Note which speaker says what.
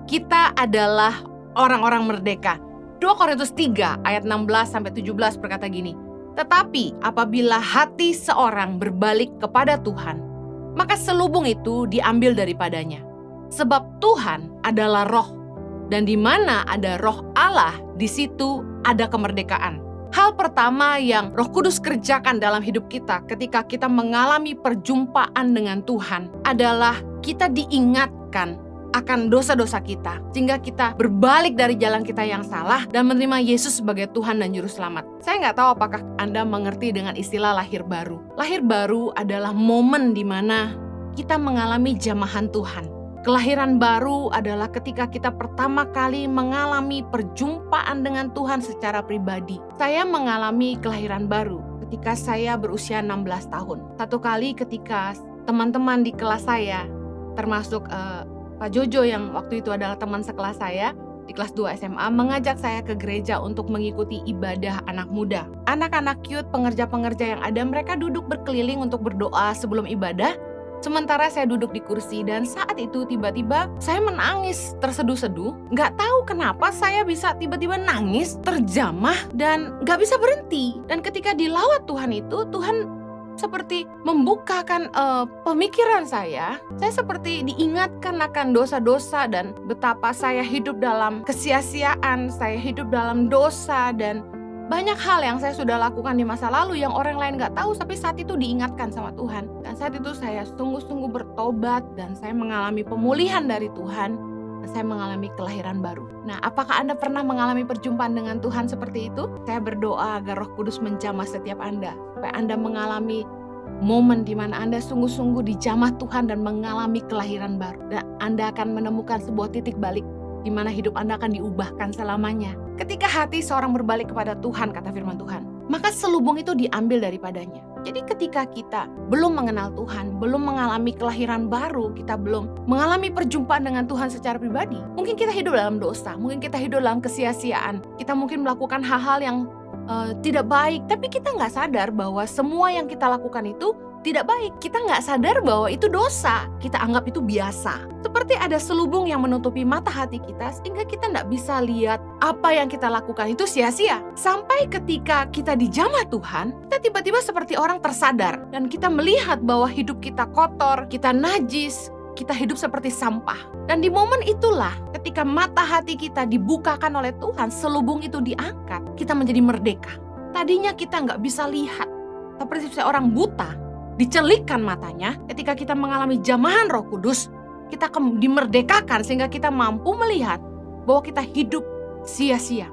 Speaker 1: kita adalah orang-orang merdeka. 2 Korintus 3 ayat 16-17 berkata gini, tetapi apabila hati seorang berbalik kepada Tuhan, maka selubung itu diambil daripadanya. Sebab Tuhan adalah roh, dan di mana ada roh Allah, di situ ada kemerdekaan. Hal pertama yang Roh Kudus kerjakan dalam hidup kita ketika kita mengalami perjumpaan dengan Tuhan adalah kita diingatkan akan dosa-dosa kita, sehingga kita berbalik dari jalan kita yang salah dan menerima Yesus sebagai Tuhan dan Juru Selamat. Saya nggak tahu apakah Anda mengerti dengan istilah lahir baru. Lahir baru adalah momen di mana kita mengalami jamahan Tuhan. Kelahiran baru adalah ketika kita pertama kali mengalami perjumpaan dengan Tuhan secara pribadi. Saya mengalami kelahiran baru ketika saya berusia 16 tahun. Satu kali ketika teman-teman di kelas saya, termasuk Pak Jojo yang waktu itu adalah teman sekelas saya di kelas 2 SMA, mengajak saya ke gereja untuk mengikuti ibadah anak muda. Anak-anak cute, pengerja-pengerja yang ada, mereka duduk berkeliling untuk berdoa sebelum ibadah. Sementara saya duduk di kursi, dan saat itu tiba-tiba saya menangis terseduh-seduh. Gak tahu kenapa saya bisa tiba-tiba nangis, terjamah, dan gak bisa berhenti. Dan ketika dilawat Tuhan itu, Tuhan seperti membukakan pemikiran saya seperti diingatkan akan dosa-dosa dan betapa saya hidup dalam kesia-siaan, saya hidup dalam dosa, dan banyak hal yang saya sudah lakukan di masa lalu yang orang lain gak tahu, tapi saat itu diingatkan sama Tuhan. Dan saat itu saya sungguh-sungguh bertobat dan saya mengalami pemulihan dari Tuhan, dan saya mengalami kelahiran baru. Nah, apakah Anda pernah mengalami perjumpaan dengan Tuhan seperti itu? Saya berdoa agar Roh Kudus menjamah setiap Anda, supaya Anda mengalami momen di mana Anda sungguh-sungguh dijamah Tuhan dan mengalami kelahiran baru. Dan Anda akan menemukan sebuah titik balik di mana hidup Anda akan diubahkan selamanya. Ketika hati seorang berbalik kepada Tuhan, kata firman Tuhan, maka selubung itu diambil daripadanya. Jadi ketika kita belum mengenal Tuhan, belum mengalami kelahiran baru, kita belum mengalami perjumpaan dengan Tuhan secara pribadi, mungkin kita hidup dalam dosa, mungkin kita hidup dalam kesia-siaan, kita mungkin melakukan hal-hal yang tidak baik, tapi kita nggak sadar bahwa semua yang kita lakukan itu tidak baik. Kita nggak sadar bahwa itu dosa, kita anggap itu biasa. Seperti ada selubung yang menutupi mata hati kita, sehingga kita nggak bisa lihat apa yang kita lakukan itu sia-sia. Sampai ketika kita dijamah Tuhan, kita tiba-tiba seperti orang tersadar, dan kita melihat bahwa hidup kita kotor, kita najis, kita hidup seperti sampah. Dan di momen itulah ketika mata hati kita dibukakan oleh Tuhan, selubung itu diangkat, kita menjadi merdeka. Tadinya kita nggak bisa lihat, seperti seorang buta, dicelikkan matanya. Ketika kita mengalami jamahan Roh Kudus, kita dimerdekakan sehingga kita mampu melihat bahwa kita hidup sia-sia.